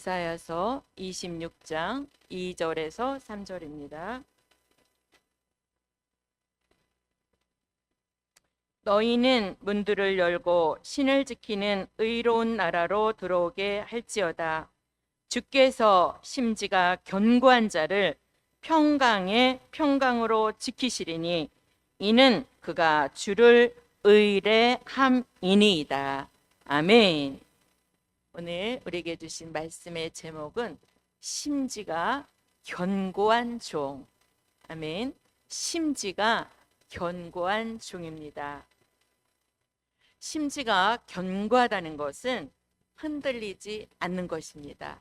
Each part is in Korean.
이사야서 26장 2절에서 3절입니다. 너희는 문들을 열고 신을 지키는 의로운 나라로 들어오게 할지어다. 주께서 심지가 견고한 자를 평강의 평강으로 지키시리니 이는 그가 주를 의뢰함이니이다. 아멘. 오늘 우리에게 주신 말씀의 제목은 심지가 견고한 종. 아멘. 심지가 견고한 종입니다. 심지가 견고하다는 것은 흔들리지 않는 것입니다.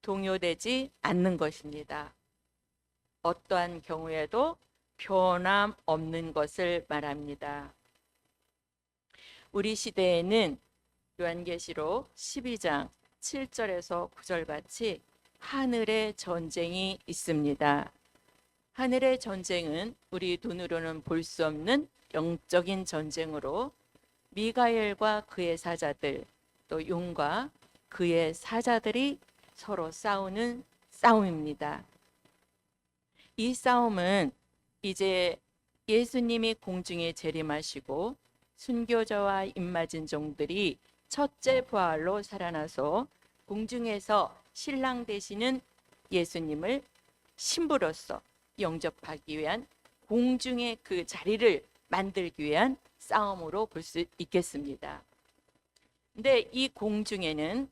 동요되지 않는 것입니다. 어떠한 경우에도 변함없는 것을 말합니다. 우리 시대에는 요한계시록 12장 7절에서 9절 같이 하늘의 전쟁이 있습니다. 하늘의 전쟁은 우리 눈으로는 볼 수 없는 영적인 전쟁으로 미가엘과 그의 사자들, 또 용과 그의 사자들이 서로 싸우는 싸움입니다. 이 싸움은 이제 예수님이 공중에 재림하시고 순교자와 입맞은 종들이 첫째 부활로 살아나서 공중에서 신랑 되시는 예수님을 신부로서 영접하기 위한 공중의 그 자리를 만들기 위한 싸움으로 볼 수 있겠습니다. 근데 이 공중에는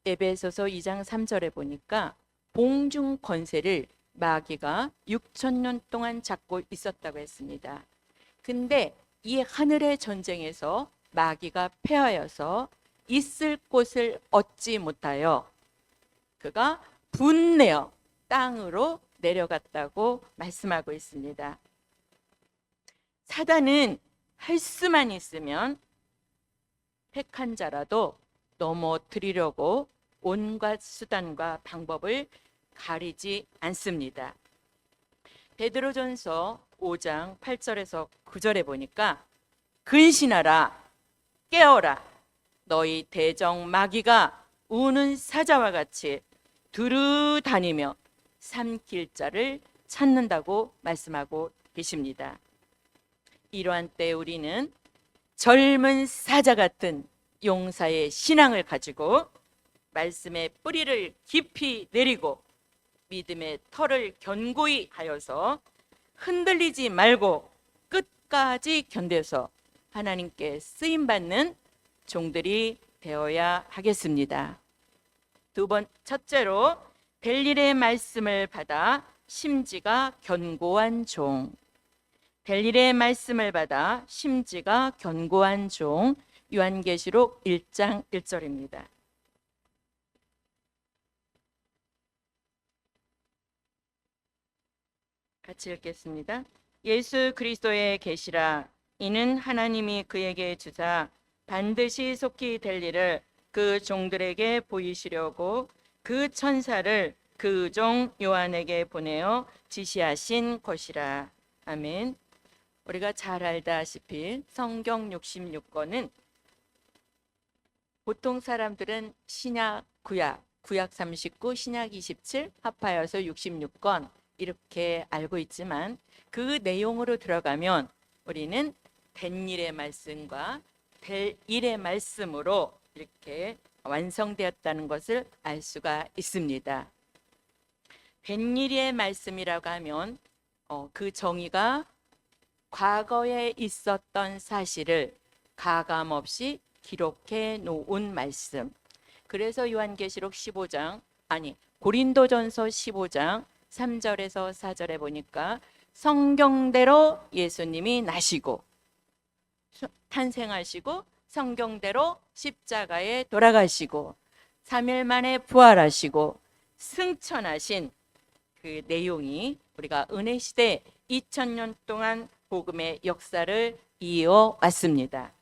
에베소서 2장 3절에 보니까 공중 권세를 마귀가 6,000년 동안 잡고 있었다고 했습니다. 근데 이 하늘의 전쟁에서 마귀가 패하여서 있을 곳을 얻지 못하여 그가 분내어 땅으로 내려갔다고 말씀하고 있습니다. 사단은 할 수만 있으면 택한 자라도 넘어뜨리려고 온갖 수단과 방법을 가리지 않습니다. 베드로전서 5장 8절에서 9절에 보니까 근신하라, 깨어라, 너희 대적 마귀가 우는 사자와 같이 두루 다니며 삼킬 자를 찾는다고 말씀하고 계십니다. 이러한 때 우리는 젊은 사자 같은 용사의 신앙을 가지고 말씀의 뿌리를 깊이 내리고 믿음의 털을 견고히 하여서 흔들리지 말고 끝까지 견뎌서 하나님께 쓰임받는 종들이 되어야 하겠습니다. 첫째로 벨릴의 말씀을 받아 심지가 견고한 종. 벨릴의 말씀을 받아 심지가 견고한 종. 요한계시록 1장 1절입니다. 같이 읽겠습니다. 예수 그리스도의 계시라. 이는 하나님이 그에게 주사 반드시 속히 될 일을 그 종들에게 보이시려고 그 천사를 그 종 요한에게 보내어 지시하신 것이라. 아멘. 우리가 잘 알다시피 성경 66권은 보통 사람들은 신약, 구약 39, 신약 27 합하여서 66권 이렇게 알고 있지만 그 내용으로 들어가면 우리는 된 일의 말씀과 될 일의 말씀으로 이렇게 완성되었다는 것을 알 수가 있습니다. 된 일의 말씀이라고 하면 그 정의가 과거에 있었던 사실을 가감없이 기록해 놓은 말씀. 그래서 요한계시록 15장 고린도전서 15장 3절에서 4절에 보니까 성경대로 예수님이 나시고 탄생하시고 성경대로 십자가에 돌아가시고 3일 만에 부활하시고 승천하신 그 내용이 우리가 은혜시대 2000년 동안 복음의 역사를 이어왔습니다.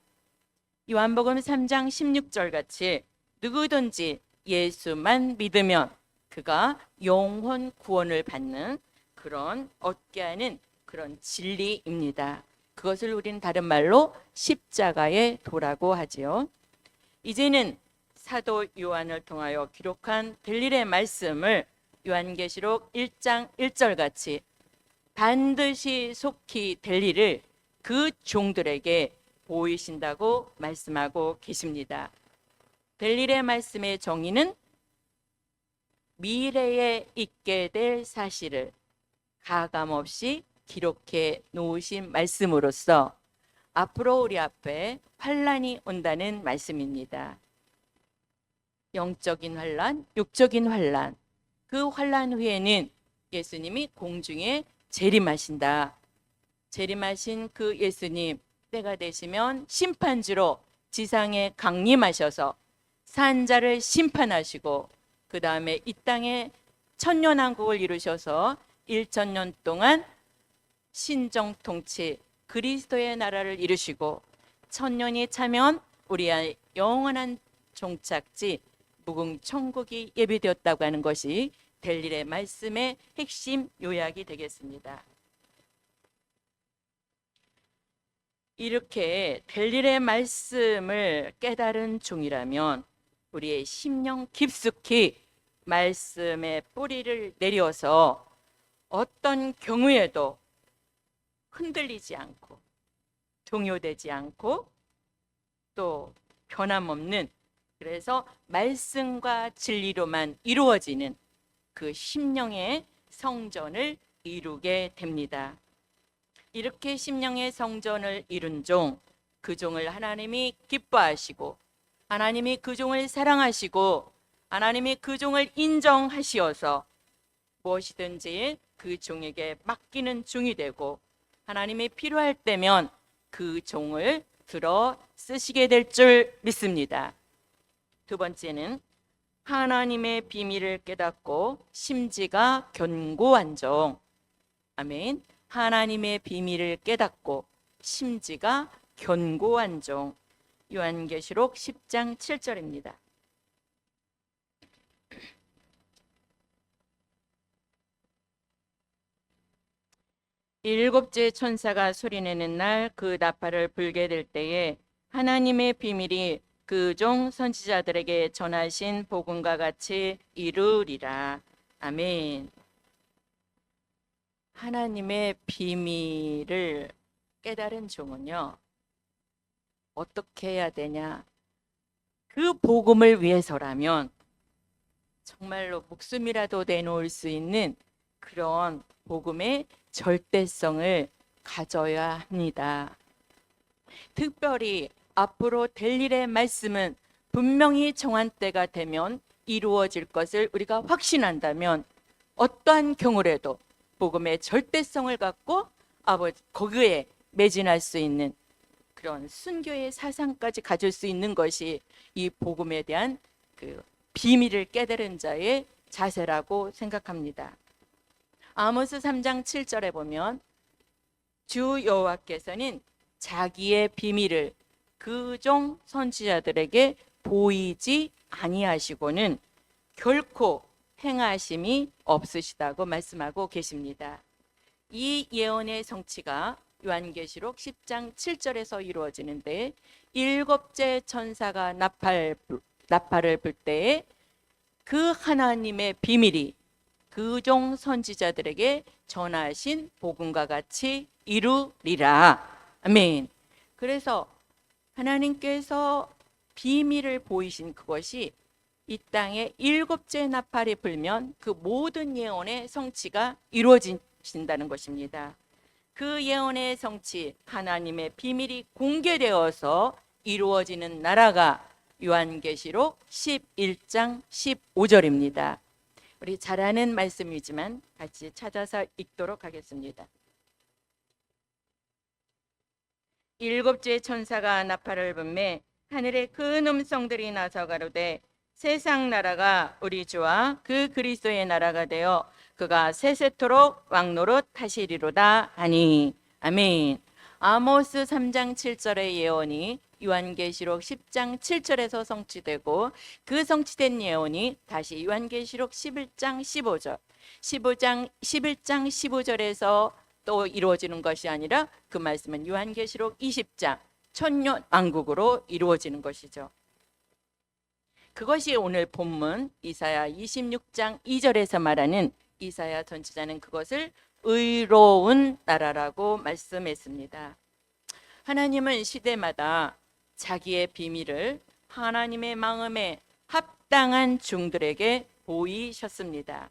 요한복음 3장 16절 같이 누구든지 예수만 믿으면 그가 영혼 구원을 받는 그런 얻게 하는 그런 진리입니다. 그것을 우리는 다른 말로 십자가의 도라고 하지요. 이제는 사도 요한을 통하여 기록한 델일의 말씀을 요한계시록 1장 1절 같이 반드시 속히 될 일을 그 종들에게 보이신다고 말씀하고 계십니다. 될 일의 말씀의 정의는 미래에 있게 될 사실을 가감없이 기록해 놓으신 말씀으로써 앞으로 우리 앞에 환란이 온다는 말씀입니다. 영적인 환란, 육적인 환란, 그 환란 후에는 예수님이 공중에 재림하신다. 재림하신 그 예수님 때가 되시면 심판주로 지상에 강림하셔서 산자를 심판하시고 그 다음에 이 땅에 천년왕국을 이루셔서 1천년 동안 신정통치 그리스도의 나라를 이루시고 천년이 차면 우리의 영원한 종착지 무궁천국이 예비되었다고 하는 것이 될 일의 말씀의 핵심 요약이 되겠습니다. 이렇게 될 일의 말씀을 깨달은 종이라면 우리의 심령 깊숙이 말씀의 뿌리를 내려서 어떤 경우에도 흔들리지 않고 동요되지 않고 또 변함없는, 그래서 말씀과 진리로만 이루어지는 그 심령의 성전을 이루게 됩니다. 이렇게 심령의 성전을 이룬 종, 그 종을 하나님이 기뻐하시고 하나님이 그 종을 사랑하시고 하나님이 그 종을 인정하시어서 무엇이든지 그 종에게 맡기는 종이 되고 하나님이 필요할 때면 그 종을 들어 쓰시게 될 줄 믿습니다. 두 번째는 하나님의 비밀을 깨닫고 심지가 견고한 종. 아멘. 하나님의 비밀을 깨닫고 심지가 견고한 종. 요한계시록 10장 7절입니다. 일곱째 천사가 소리내는 날 그 나팔을 불게 될 때에 하나님의 비밀이 그 종 선지자들에게 전하신 복음과 같이 이루리라. 아멘. 하나님의 비밀을 깨달은 종은요, 어떻게 해야 되냐? 그 복음을 위해서라면 정말로 목숨이라도 내놓을 수 있는 그런 복음의 절대성을 가져야 합니다. 특별히 앞으로 될 일의 말씀은 분명히 정한 때가 되면 이루어질 것을 우리가 확신한다면 어떠한 경우라도 복음의 절대성을 갖고 거기에 매진할 수 있는 그런 순교의 사상까지 가질 수 있는 것이 이 복음에 대한 그 비밀을 깨달은 자의 자세라고 생각합니다. 아모스 3장 7절에 보면 주 여호와께서는 자기의 비밀을 그 종 선지자들에게 보이지 아니하시고는 결코 행하심이 없으시다고 말씀하고 계십니다. 이 예언의 성취가 요한계시록 10장 7절에서 이루어지는데, 일곱째 천사가 나팔을 불 때에 그 하나님의 비밀이 그 종 선지자들에게 전하신 복음과 같이 이루리라. 아멘. 그래서 하나님께서 비밀을 보이신 그것이 이 땅에 일곱째 나팔이 불면 그 모든 예언의 성취가 이루어진다는 것입니다. 그 예언의 성취, 하나님의 비밀이 공개되어서 이루어지는 나라가 요한계시록 11장 15절입니다. 우리 잘 아는 말씀이지만 같이 찾아서 읽도록 하겠습니다. 일곱째 천사가 나팔을 불매 하늘의 큰 음성들이 나서 가로되 세상 나라가 우리 주와 그 그리스도의 나라가 되어 그가 세세토록 왕노릇 하시리로다 하니. 아멘. 아모스 3장 7절의 예언이 요한계시록 10장 7절에서 성취되고 그 성취된 예언이 다시 요한계시록 11장 15절 11장 15절에서 또 이루어지는 것이 아니라 그 말씀은 요한계시록 20장 천년 왕국으로 이루어지는 것이죠. 그것이 오늘 본문 이사야 26장 2절에서 말하는 이사야 선지자는 그것을 의로운 나라라고 말씀했습니다. 하나님은 시대마다 자기의 비밀을 하나님의 마음에 합당한 종들에게 보이셨습니다.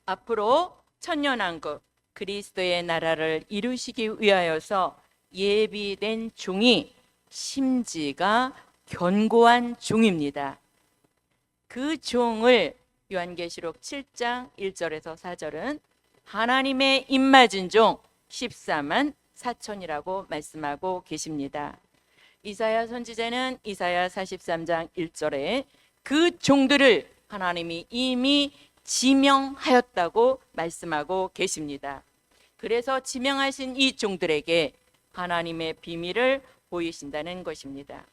앞으로 천년왕국 그리스도의 나라를 이루시기 위하여서 예비된 종이 심지가 견고한 종입니다. 그 종을 요한계시록 7장 1절에서 4절은 하나님의 입맞은 종 14만 4천이라고 말씀하고 계십니다. 이사야 선지자는 이사야 43장 1절에 그 종들을 하나님이 이미 지명하였다고 말씀하고 계십니다. 그래서 지명하신 이 종들에게 하나님의 비밀을 보이신다는 것입니다.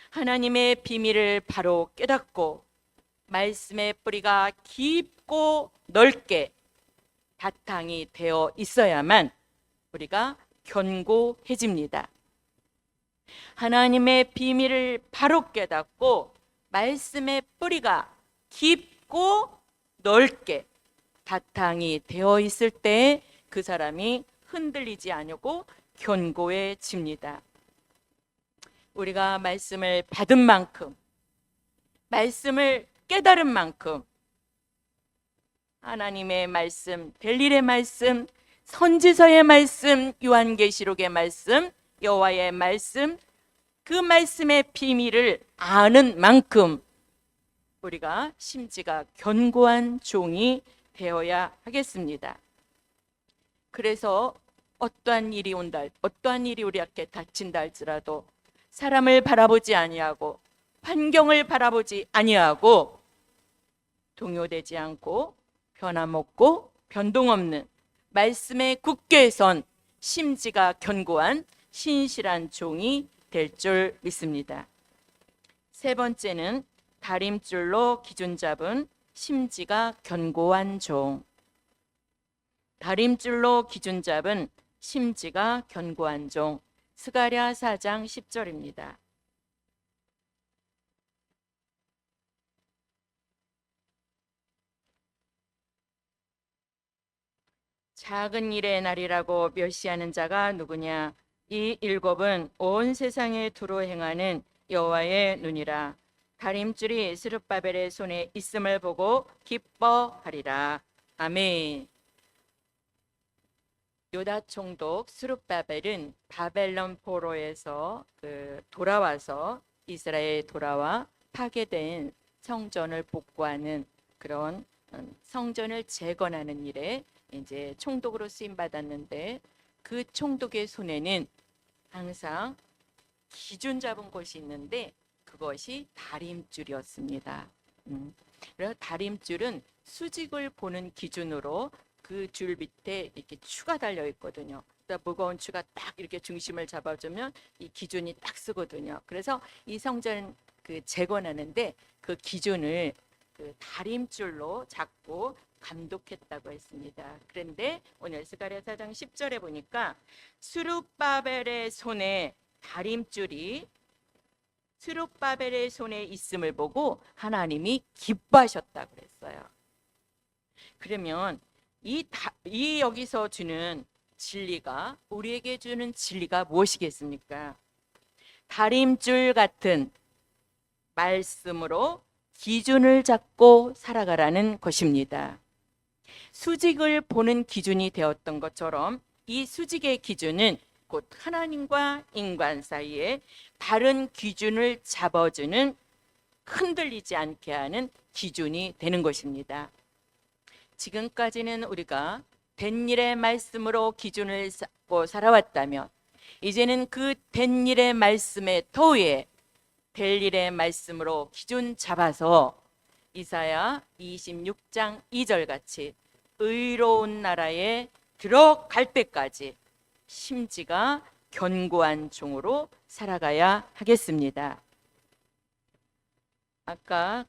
하나님의 비밀을 바로 깨닫고 말씀의 뿌리가 깊고 넓게 바탕이 되어 있어야만 우리가 견고해집니다. 하나님의 비밀을 바로 깨닫고 말씀의 뿌리가 깊고 넓게 바탕이 되어 있을 때 그 사람이 흔들리지 않고 견고해집니다. 우리가 말씀을 받은 만큼, 말씀을 깨달은 만큼 하나님의 말씀, 벨릴의 말씀, 선지서의 말씀, 요한계시록의 말씀, 여호와의 말씀, 그 말씀의 비밀을 아는 만큼 우리가 심지가 견고한 종이 되어야 하겠습니다. 그래서 어떠한 일이 온다, 어떠한 일이 우리에게 닥친다 할지라도 사람을 바라보지 아니하고 환경을 바라보지 아니하고 동요되지 않고 변함없고 변동없는 말씀에 굳게 선 심지가 견고한 신실한 종이 될 줄 믿습니다. 세 번째는 다림줄로 기준 잡은 심지가 견고한 종. 다림줄로 기준 잡은 심지가 견고한 종. 스가랴 4장 10절입니다. 작은 일의 날이라고 멸시하는 자가 누구냐? 이 일곱은 온 세상에 두루 행하는 여호와의 눈이라. 다림줄이 스룹바벨의 손에 있음을 보고 기뻐하리라. 아멘. 요다 총독 스룹바벨은 바벨론 포로에서 돌아와서 이스라엘에 돌아와 파괴된 성전을 복구하는 그런 성전을 재건하는 일에 이제 총독으로 쓰임 받았는데, 그 총독의 손에는 항상 기준 잡은 것이 있는데 그것이 다림줄이었습니다. 그래서 다림줄은 수직을 보는 기준으로 그 줄 밑에 이렇게 추가 달려 있거든요. 무거운 추가 딱 이렇게 중심을 잡아주면 이 기준이 딱 쓰거든요. 그래서 이 성전 재건하는데 그 기준을 그 다림줄로 잡고 감독했다고 했습니다. 그런데 오늘 스가랴 4장 10절에 보니까 스룹바벨의 손에 다림줄이 스룹바벨의 손에 있음을 보고 하나님이 기뻐하셨다고 그랬어요. 그러면 이 여기서 주는 진리가, 우리에게 주는 진리가 무엇이겠습니까? 다림줄 같은 말씀으로 기준을 잡고 살아가라는 것입니다. 수직을 보는 기준이 되었던 것처럼 이 수직의 기준은 곧 하나님과 인간 사이에 바른 기준을 잡아주는, 흔들리지 않게 하는 기준이 되는 것입니다. 지금까지는 우리가 된 일의 말씀으로 기준을 잡고 살아왔다면, 이제는 그 된 일의 말씀의 터위에 될 일의 말씀으로 기준 잡아서 이사야 26장 2절 같이 의로운 나라에 들어갈 때까지 심지가 견고한 종으로 살아가야 하겠습니다. 아까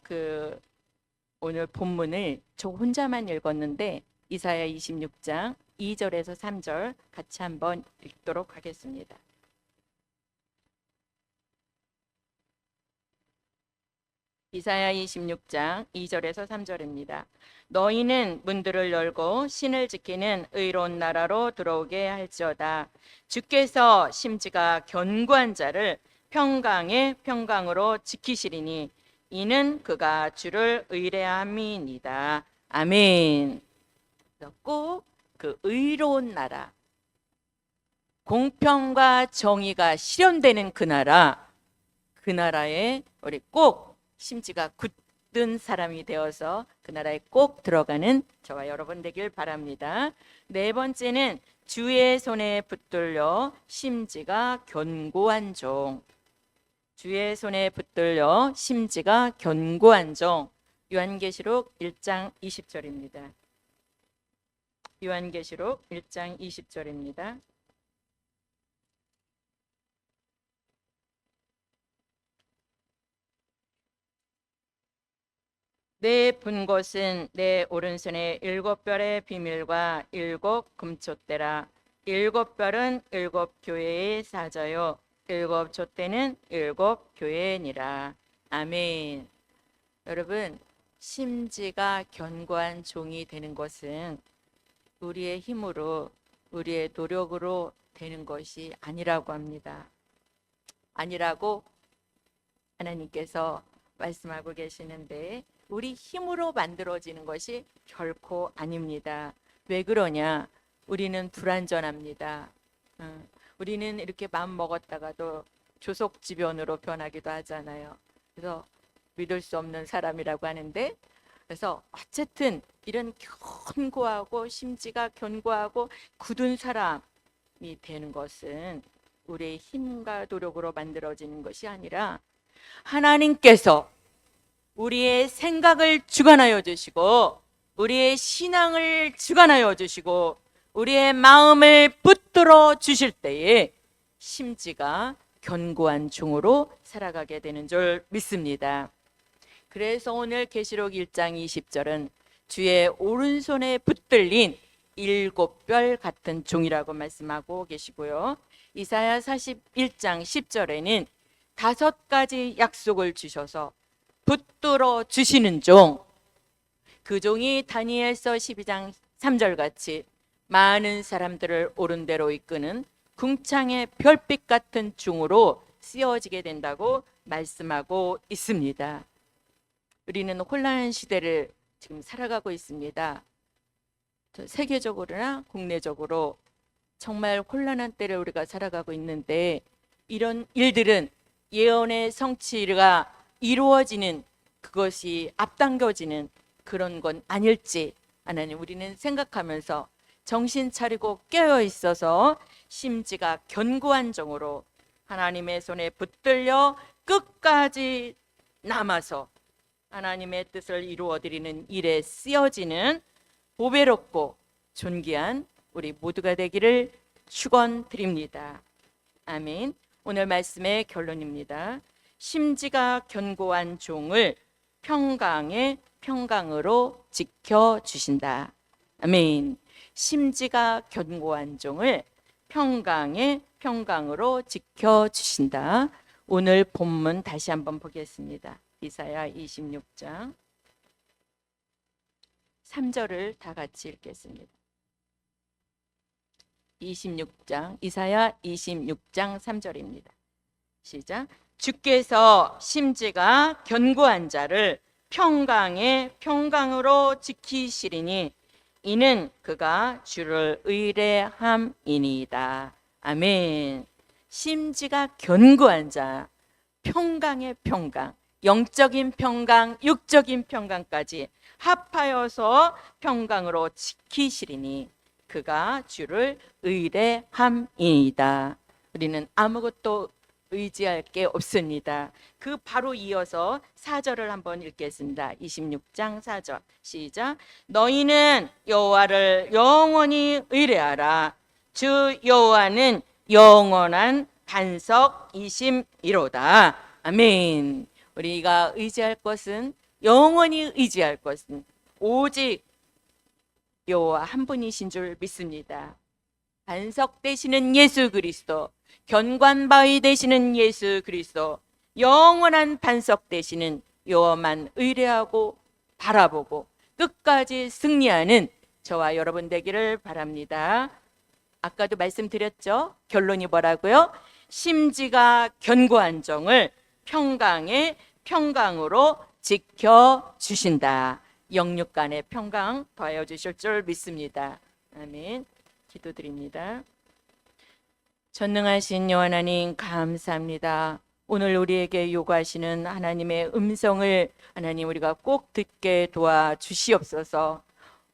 오늘 본문을 저 혼자만 읽었는데 이사야 26장 2절에서 3절 같이 한번 읽도록 하겠습니다. 이사야 26장 2절에서 3절입니다. 너희는 문들을 열고 신을 지키는 의로운 나라로 들어오게 할지어다. 주께서 심지가 견고한 자를 평강의 평강으로 지키시리니 이는 그가 주를 의뢰함이니이다. 아멘. 꼭 그 의로운 나라, 공평과 정의가 실현되는 그 나라에 우리 꼭 심지가 굳은 사람이 되어서 그 나라에 꼭 들어가는 저와 여러분 되길 바랍니다. 네 번째는 주의 손에 붙들려 심지가 견고한 종. 주의 손에 붙들려 심지가 견고한 종. 요한계시록 1장 20절입니다. 요한계시록 1장 20절입니다. 내 본 것은 내 오른손에 7별의 비밀과 7금촛대라. 7별은 7교회의 사자요 7촛대는 7교회니라. 아멘. 여러분, 심지가 견고한 종이 되는 것은 우리의 힘으로, 우리의 노력으로 되는 것이 아니라고 합니다. 아니라고 하나님께서 말씀하고 계시는데, 우리 힘으로 만들어지는 것이 결코 아닙니다. 왜 그러냐? 우리는 불완전합니다. 우리는 이렇게 마음 먹었다가도 조속지변으로 변하기도 하잖아요. 그래서 믿을 수 없는 사람이라고 하는데, 그래서 어쨌든 이런 견고하고 심지가 견고하고 굳은 사람이 되는 것은 우리의 힘과 노력으로 만들어지는 것이 아니라 하나님께서 우리의 생각을 주관하여 주시고 우리의 신앙을 주관하여 주시고 우리의 마음을 붙들어 주실 때에 심지가 견고한 종으로 살아가게 되는 줄 믿습니다. 그래서 오늘 계시록 1장 20절은 주의 오른손에 붙들린 7별 같은 종이라고 말씀하고 계시고요. 이사야 41장 10절에는 5가지 약속을 주셔서 붙들어 주시는 종, 그 종이 다니엘서 12장 3절 같이 많은 사람들을 옳은 대로 이끄는 궁창의 별빛 같은 종으로 쓰여지게 된다고 말씀하고 있습니다. 우리는 혼란한 시대를 지금 살아가고 있습니다. 세계적으로나 국내적으로 정말 혼란한 때를 우리가 살아가고 있는데, 이런 일들은 예언의 성취가 이루어지는, 그것이 앞당겨지는 그런 건 아닐지 하나님 우리는 생각하면서 정신 차리고 깨어 있어서 심지가 견고한 종으로 하나님의 손에 붙들려 끝까지 남아서 하나님의 뜻을 이루어드리는 일에 쓰여지는 보배롭고 존귀한 우리 모두가 되기를 축원드립니다. 아멘. 오늘 말씀의 결론입니다. 심지가 견고한 종을 평강의 평강으로 지켜주신다. 아멘. 심지가 견고한 종을 평강의 평강으로 지켜주신다. 오늘 본문 다시 한번 보겠습니다. 이사야 26장 3절을 다 같이 읽겠습니다. 26장 이사야 26장 3절입니다. 시작. 주께서 심지가 견고한 자를 평강의 평강으로 지키시리니 이는 그가 주를 의뢰함이니이다. 아멘. 심지가 견고한 자, 평강의 평강, 영적인 평강, 육적인 평강까지 합하여서 평강으로 지키시리니 그가 주를 의뢰함이니이다. 우리는 아무것도 의지할 게 없습니다. 그 바로 이어서 4절을 한번 읽겠습니다. 26장 4절 시작. 너희는 여호와를 영원히 의뢰하라. 주 여호와는 영원한 반석이심이로다. 아멘. 우리가 의지할 것은, 영원히 의지할 것은 오직 여호와 한 분이신 줄 믿습니다. 반석 되시는 예수 그리스도, 견고한 바위 되시는 예수 그리스도, 영원한 반석 되시는 여호와만 의뢰하고 바라보고 끝까지 승리하는 저와 여러분 되기를 바랍니다. 아까도 말씀드렸죠? 결론이 뭐라고요? 심지가 견고한 종을 평강의 평강으로 지켜주신다. 영육간의 평강 더하여 주실 줄 믿습니다. 아멘. 기도드립니다. 전능하신 여호와 하나님 감사합니다. 오늘 우리에게 요구하시는 하나님의 음성을 하나님 우리가 꼭 듣게 도와주시옵소서.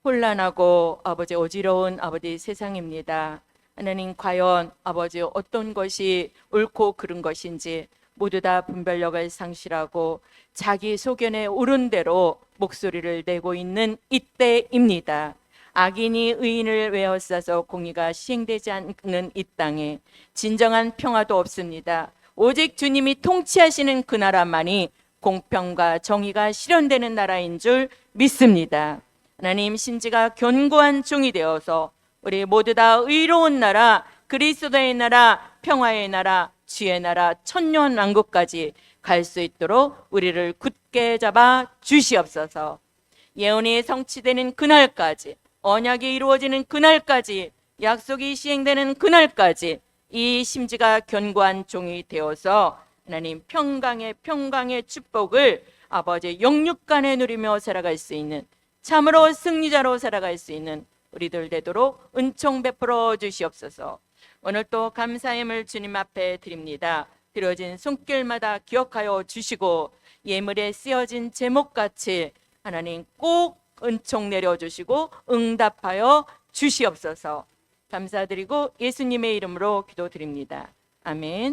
혼란하고 아버지 어지러운 아버지 세상입니다. 하나님 과연 아버지 어떤 것이 옳고 그른 것인지 모두 다 분별력을 상실하고 자기 소견에 오른 대로 목소리를 내고 있는 이때입니다. 악인이 의인을 외워싸서 공의가 시행되지 않는 이 땅에 진정한 평화도 없습니다. 오직 주님이 통치하시는 그 나라만이 공평과 정의가 실현되는 나라인 줄 믿습니다. 하나님 심지가 견고한 종이 되어서 우리 모두 다 의로운 나라, 그리스도의 나라, 평화의 나라, 주의 나라, 천년왕국까지 갈 수 있도록 우리를 굳게 잡아 주시옵소서. 예언이 성취되는 그날까지, 언약이 이루어지는 그날까지, 약속이 시행되는 그날까지 이 심지가 견고한 종이 되어서 하나님 평강의 축복을 아버지 영육간에 누리며 살아갈 수 있는 참으로 승리자로 살아갈 수 있는 우리들 되도록 은총 베풀어 주시옵소서. 오늘 또 감사함을 주님 앞에 드립니다. 드려진 손길마다 기억하여 주시고 예물에 쓰여진 제목같이 하나님 꼭 은총 내려주시고 응답하여 주시옵소서. 감사드리고 예수님의 이름으로 기도드립니다. 아멘.